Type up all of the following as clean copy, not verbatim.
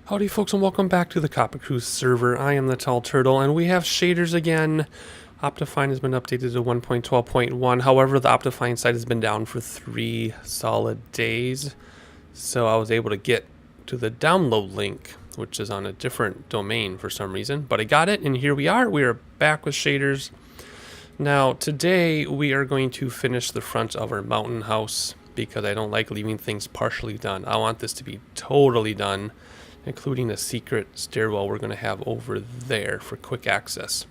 Howdy folks, and welcome back to the CoppahCrew server. I am the Tall Turtle and we have shaders again. Optifine has been updated to 1.12.1. However, the Optifine site has been down for 3 solid days. So I was able to get to the download link, which is on a different domain for some reason. But I got it, and here we are. We are back with shaders. Now today we are going to finish the front of our mountain house because I don't like leaving things partially done. I want this to be totally done, including a secret stairwell we're going to have over there for quick access.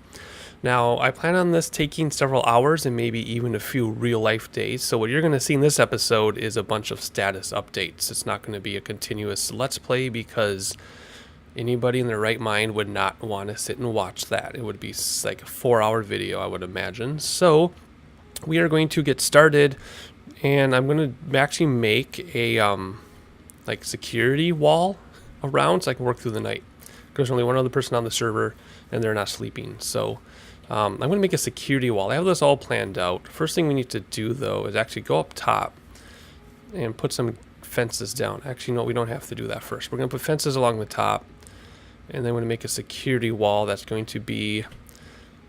Now, I plan on this taking several hours and maybe even a few real-life days, so what you're going to see in this episode is a bunch of status updates. It's not going to be a continuous Let's Play because anybody in their right mind would not want to sit and watch that. It would be like a 4-hour video, I would imagine. So, we are going to get started, and I'm going to actually make a like security wall around so I can work through the night. There's only one other person on the server and they're not sleeping. So I'm going to make a security wall. I have this all planned out. First thing we need to do though is actually go up top and put some fences down. Actually, no, we don't have to do that first. We're going to put fences along the top, and then we're going to make a security wall that's going to be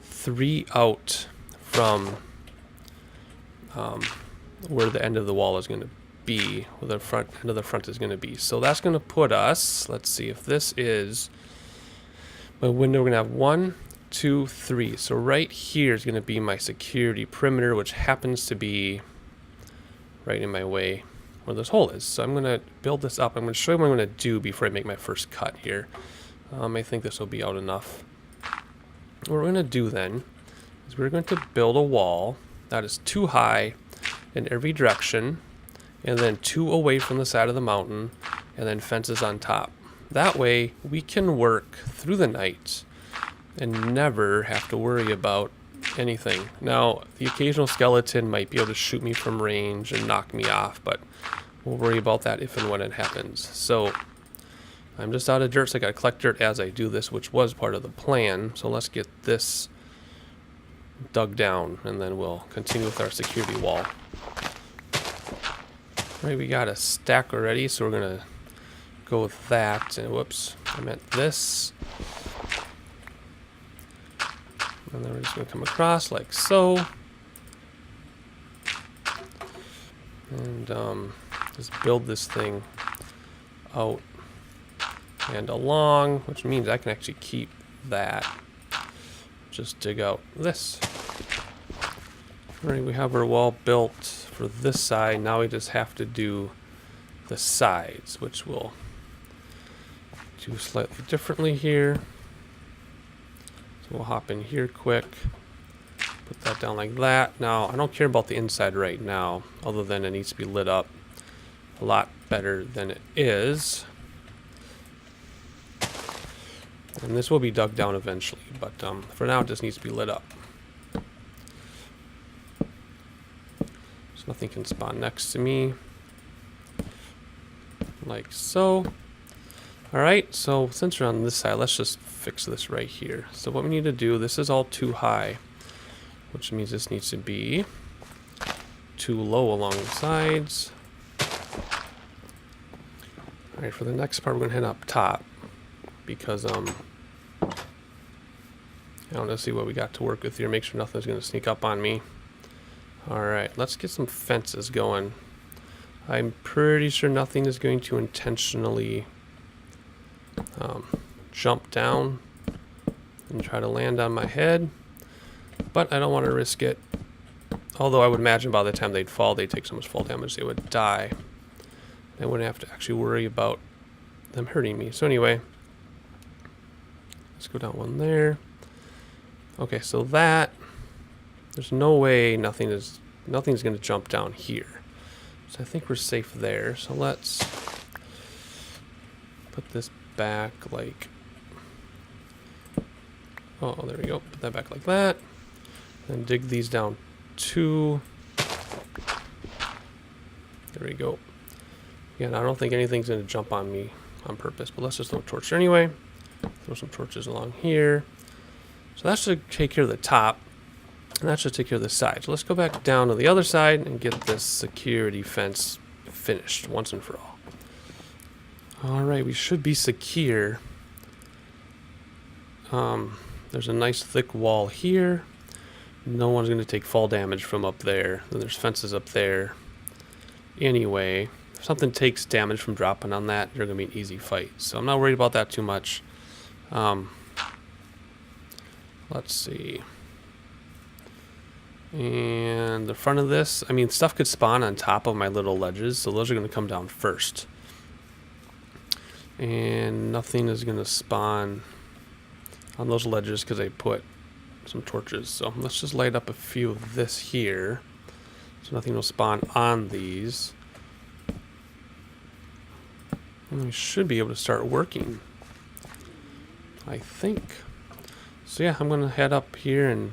3 out from where the end of the wall is going to be, where the front end of the front is going to be. So that's going to put us, let's see, if this is my window, we're going to have 1, 2, 3. So right here is going to be my security perimeter, which happens to be right in my way where this hole is. So I'm going to build this up. I'm going to show you what I'm going to do before I make my first cut here. I think this will be out enough. What we're going to do then is we're going to build a wall that is 2 high in every direction, and then 2 away from the side of the mountain, and then fences on top. That way we can work through the night and never have to worry about anything. Now, the occasional skeleton might be able to shoot me from range and knock me off, but we'll worry about that if and when it happens. So I'm just out of dirt, so I gotta collect dirt as I do this, which was part of the plan. So let's get this dug down, and then we'll continue with our security wall. Right, we got a stack already, so we're gonna go with that. And whoops, I meant this. And then we're just gonna come across like so. And just build this thing out and along, which means I can actually keep that. Just dig out this. Alright, we have our wall built for this side. Now we just have to do the sides, which we'll do slightly differently here. So we'll hop in here quick, put that down like that. Now, I don't care about the inside right now, other than it needs to be lit up a lot better than it is. And this will be dug down eventually, but for now it just needs to be lit up. Nothing can spawn next to me, like so. Alright, so since we're on this side, let's just fix this right here. So what we need to do, this is all too high, which means this needs to be too low along the sides. Alright, for the next part, we're going to head up top, because I want to see what we got to work with here, make sure nothing's going to sneak up on me. Alright, let's get some fences going. I'm pretty sure nothing is going to intentionally jump down and try to land on my head, but I don't want to risk it. Although I would imagine by the time they'd fall, they'd take so much fall damage they would die. I wouldn't have to actually worry about them hurting me. So anyway, let's go down one there. Okay, so that, there's no way nothing's going to jump down here. So I think we're safe there. So let's put this back like, oh, there we go. Put that back like that. And dig these down 2. There we go. Again, I don't think anything's going to jump on me on purpose, but let's just throw a torch anyway. Throw some torches along here. So that should take care of the top. And that should take care of the side. So let's go back down to the other side and get this security fence finished once and for all. Alright, we should be secure. There's a nice thick wall here. No one's going to take fall damage from up there. Then there's fences up there. Anyway, if something takes damage from dropping on that, you're going to be an easy fight. So I'm not worried about that too much. Let's see. And the front of this, I mean, stuff could spawn on top of my little ledges, so those are going to come down first. And nothing is going to spawn on those ledges because I put some torches. So let's just light up a few of this here, so nothing will spawn on these. And we should be able to start working, I think. So yeah, I'm going to head up here and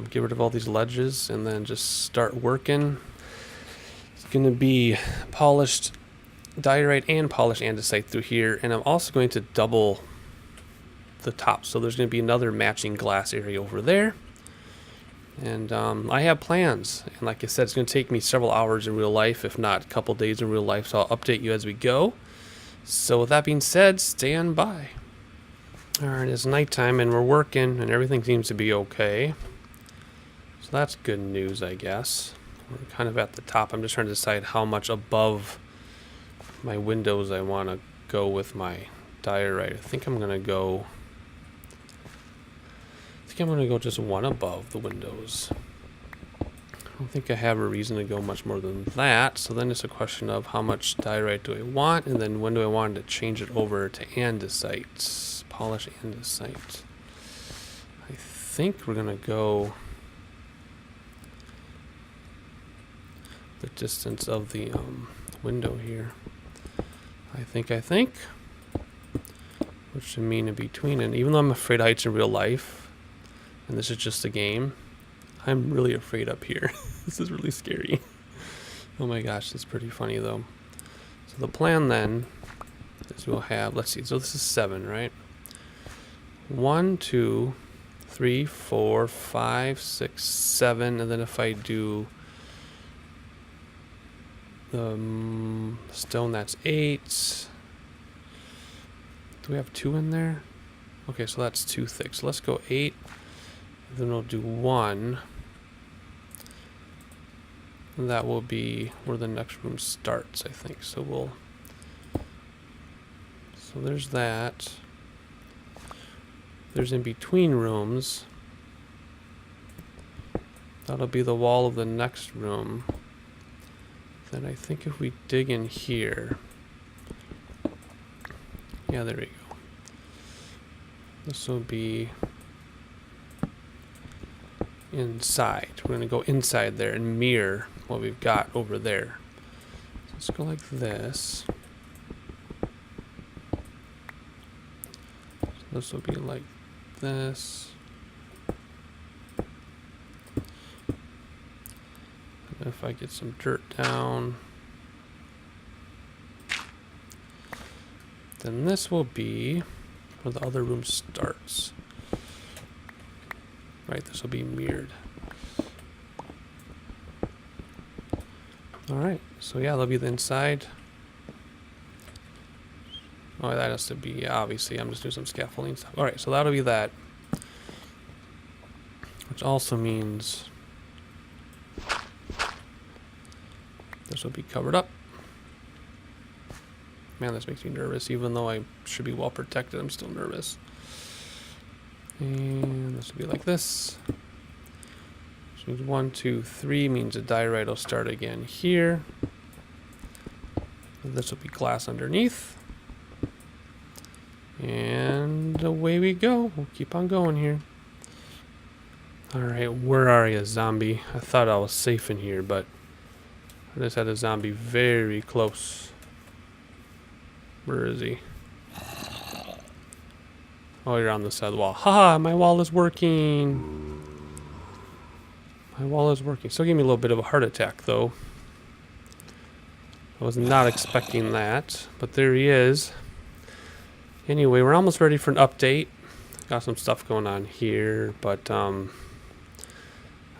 get rid of all these ledges and then just start working. It's going to be polished diorite and polished andesite through here, and I'm also going to double the top, so there's going to be another matching glass area over there. And I have plans, and like I said, it's going to take me several hours in real life, if not a couple days in real life, so I'll update you as we go. So with that being said, stand by. Alright, it's nighttime and we're working and everything seems to be okay, so that's good news, I guess. We're kind of at the top. I'm just trying to decide how much above my windows I want to go with my diorite. I think I'm going to go just one above the windows. I don't think I have a reason to go much more than that. So then it's a question of how much diorite do I want, and then when do I want to change it over to andesite, polish andesite. I think we're gonna go the distance of the window here. I think, which should mean in between. And even though I'm afraid of heights in real life, and this is just a game, I'm really afraid up here. This is really scary. Oh my gosh, that's pretty funny though. So the plan then is we'll have, let's see, so this is 7, right? 1, 2, 3, 4, 5, 6, 7, and then if I do the stone, that's 8. Do we have 2 in there? Okay, so that's 2 thick. So let's go 8. Then we'll do 1. And that will be where the next room starts, I think. So there's that. There's in between rooms. That'll be the wall of the next room. Then I think if we dig in here. Yeah, there we go. This will be inside. We're going to go inside there and mirror what we've got over there. So let's go like this. So this will be like this. And if I get some dirt down, then this will be where the other room starts. Right, this will be mirrored. Alright, so yeah, that'll be the inside. Oh, that has to be, obviously, I'm just doing some scaffolding stuff. Alright, so that'll be that. Which also means this will be covered up. Man, this makes me nervous. Even though I should be well protected, I'm still nervous. And this will be like this. Which means 1, 2, 3 means the diorite will start again here. This will be glass underneath. And away we go. We'll keep on going here. Alright, where are you, zombie? I thought I was safe in here, but I just had a zombie very close. Where is he? Oh, you're on the side of the wall. Haha, my wall is working. My wall is working. Still gave me a little bit of a heart attack, though. I was not expecting that, but there he is. Anyway, we're almost ready for an update. Got some stuff going on here, but I'll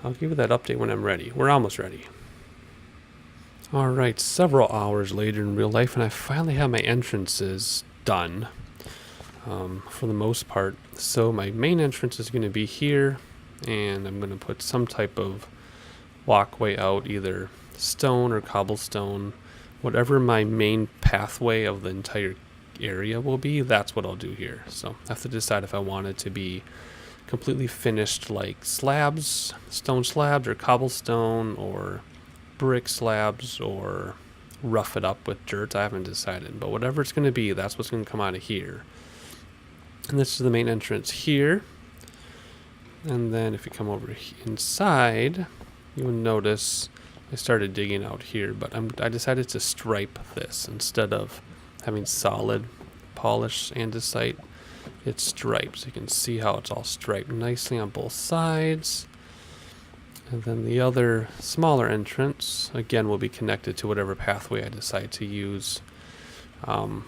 give you that update when I'm ready. We're almost ready. Alright, several hours later in real life, and I finally have my entrances done, for the most part. So my main entrance is going to be here, and I'm going to put some type of walkway out, either stone or cobblestone. Whatever my main pathway of the entire area will be, that's what I'll do here. So I have to decide if I want it to be completely finished like slabs, stone slabs, or cobblestone, or brick slabs, or rough it up with dirt. I haven't decided, but whatever it's going to be, that's what's going to come out of here. And this is the main entrance here. And then if you come over inside, you will notice I started digging out here, but I decided to stripe this instead of having solid polish andesite. It's striped, so you can see how it's all striped nicely on both sides. And then the other smaller entrance, again, will be connected to whatever pathway I decide to use. I'm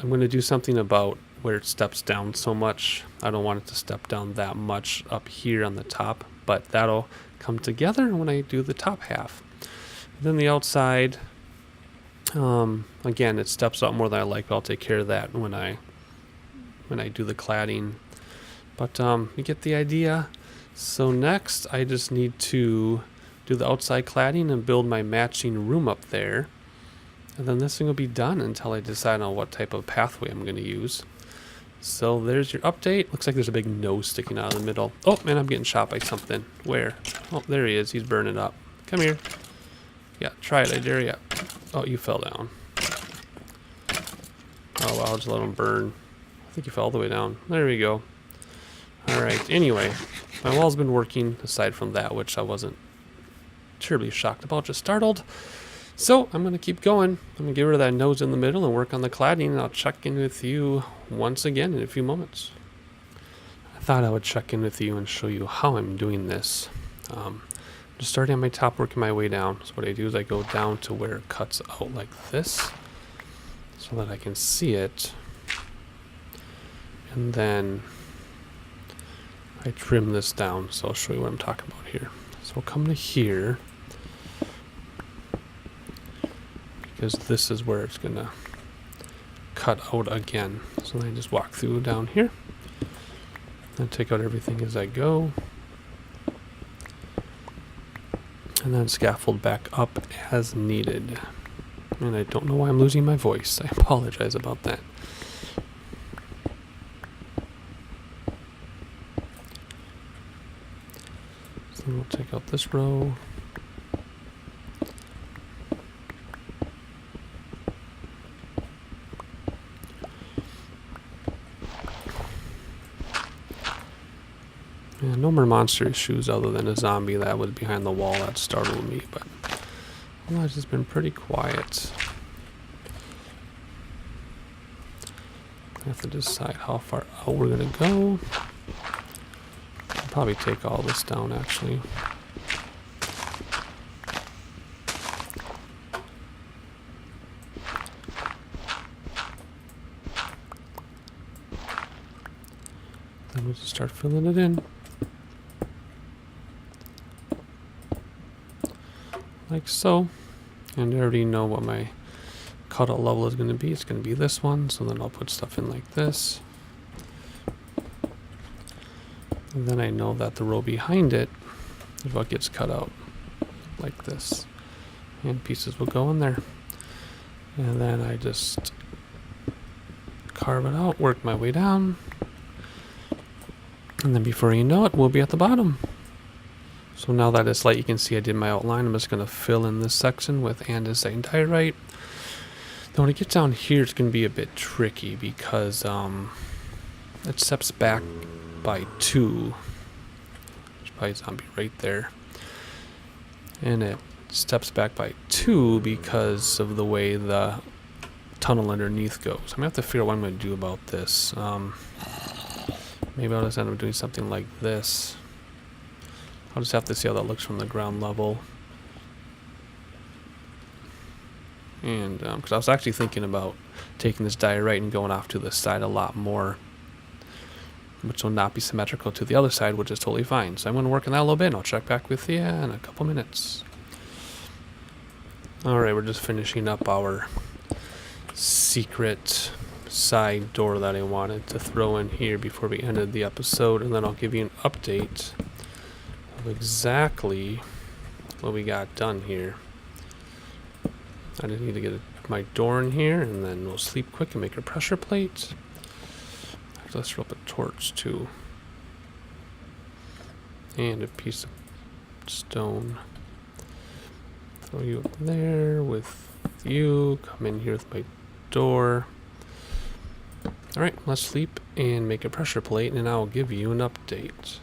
going to do something about where it steps down so much. I don't want it to step down that much up here on the top, but that'll come together when I do the top half. And then the outside, again, it steps out more than I like, but I'll take care of that when I do the cladding. But you get the idea. So next, I just need to do the outside cladding and build my matching room up there. And then this thing will be done until I decide on what type of pathway I'm going to use. So there's your update. Looks like there's a big nose sticking out of the middle. Oh, man, I'm getting shot by something. Where? Oh, there he is. He's burning up. Come here. Yeah, try it. I dare you. Oh, you fell down. Oh, well, I'll just let him burn. I think he fell all the way down. There we go. All right. Anyway, my wall's been working aside from that, which I wasn't terribly shocked about, just startled. So I'm going to keep going. I'm going to get rid of that nose in the middle and work on the cladding, and I'll check in with you once again in a few moments. I thought I would check in with you and show you how I'm doing this. Just starting on my top, working my way down. So what I do is I go down to where it cuts out like this so that I can see it. And then I trim this down. So I'll show you what I'm talking about here. So I'll come to here, because this is where it's going to cut out again. So then I just walk through down here and take out everything as I go. And then scaffold back up as needed. And I don't know why I'm losing my voice. I apologize about that. So we'll take out this row. Yeah, no more monster issues other than a zombie that was behind the wall that startled me, but otherwise it's been pretty quiet. I have to decide how far out we're going to go. I'll probably take all this down, actually. Then we'll just start filling it in. Like so. And I already know what my cutout level is going to be. It's going to be this one, so then I'll put stuff in like this. And then I know that the row behind it is what gets cut out, like this. And pieces will go in there. And then I just carve it out, work my way down. And then before you know it, we'll be at the bottom. So now that it's light, you can see I did my outline. I'm just going to fill in this section with andesite and diorite. Then when it gets down here, it's going to be a bit tricky because it steps back by 2. There's probably a zombie right there. And it steps back by 2 because of the way the tunnel underneath goes. I'm going to have to figure out what I'm going to do about this. Maybe I'll just end up doing something like this. I'll just have to see how that looks from the ground level. And because I was actually thinking about taking this diorite and going off to the side a lot more, which will not be symmetrical to the other side, which is totally fine. So I'm going to work on that a little bit, and I'll check back with you in a couple minutes. Alright, we're just finishing up our secret side door that I wanted to throw in here before we ended the episode, and then I'll give you an update of exactly what we got done here. I just need to get my door in here, and then we'll sleep quick and make a pressure plate. Let's throw up a torch too. And a piece of stone. Throw you up there with you. Come in here with my door. Alright, let's sleep and make a pressure plate, and I'll give you an update.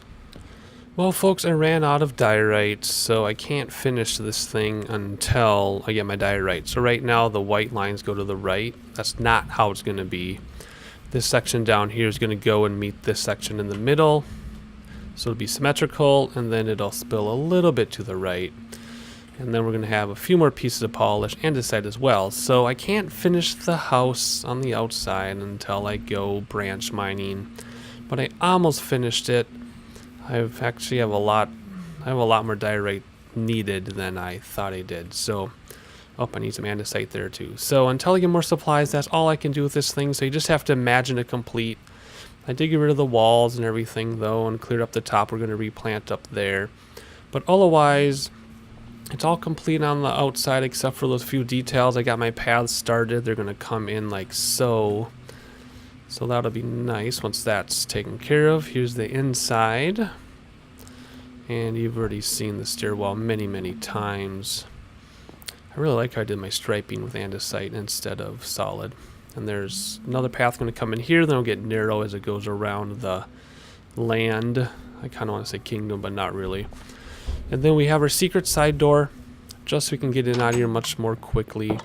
Well, folks, I ran out of diorite, so I can't finish this thing until I get my diorite. So right now, the white lines go to the right. That's not how it's going to be. This section down here is going to go and meet this section in the middle. So it'll be symmetrical, and then it'll spill a little bit to the right. And then we're going to have a few more pieces of polish andesite as well. So I can't finish the house on the outside until I go branch mining. But I almost finished it. I have a lot more diorite needed than I thought I did. So, I need some andesite there too. So until I get more supplies, that's all I can do with this thing. So you just have to imagine it complete. I did get rid of the walls and everything though, and cleared up the top. We're going to replant up there. But otherwise, it's all complete on the outside except for those few details. I got my paths started. They're going to come in like so. So that'll be nice once that's taken care of. Here's the inside. And you've already seen the stairwell many, many times. I really like how I did my striping with andesite instead of solid. And there's another path going to come in here. Then it'll get narrow as it goes around the land. I kind of want to say kingdom, but not really. And then we have our secret side door, just so we can get in and out of here much more quickly.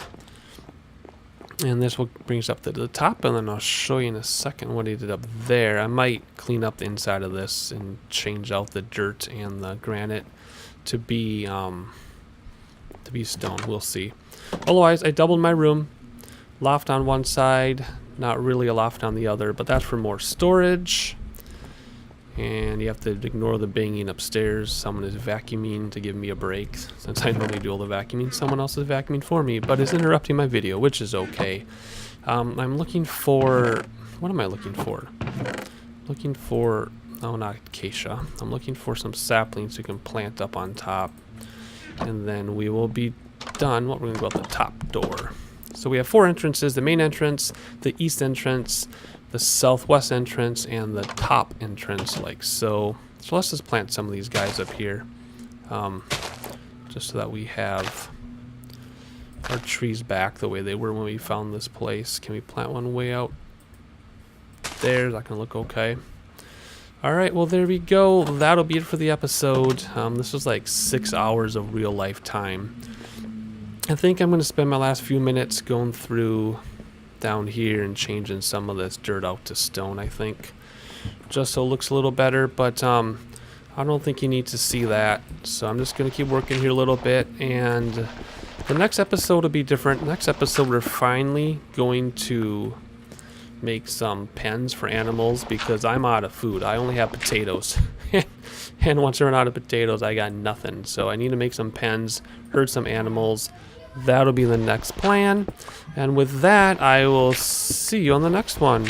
And this will bring us up to the top, and then I'll show you in a second what I did up there. I might clean up the inside of this and change out the dirt and the granite to be stone. We'll see. Otherwise, I doubled my room. Loft on one side, not really a loft on the other, but that's for more storage. And you have to ignore the banging upstairs. Someone is vacuuming to give me a break. Since I normally do all the vacuuming, someone else is vacuuming for me, but is interrupting my video, which is okay. I'm looking for... What am I looking for? Looking for... Oh, not acacia. I'm looking for some saplings we can plant up on top. And then we will be done. Well, we're going to go out the top door. So we have 4 entrances. The main entrance, the east entrance, the southwest entrance, and the top entrance, like so. So let's just plant some of these guys up here, just so that we have our trees back the way they were when we found this place. Can we plant one way out there? Is that gonna look okay? Alright, well there we go. That'll be it for the episode. This was like 6 hours of real life time. I think I'm going to spend my last few minutes going through down here and changing some of this dirt out to stone, I think. Just so it looks a little better, but I don't think you need to see that. So I'm just going to keep working here a little bit, and the next episode will be different. Next episode we're finally going to make some pens for animals because I'm out of food. I only have potatoes. And once I run out of potatoes, I got nothing. So I need to make some pens, herd some animals. That'll be the next plan. And with that, I will see you on the next one.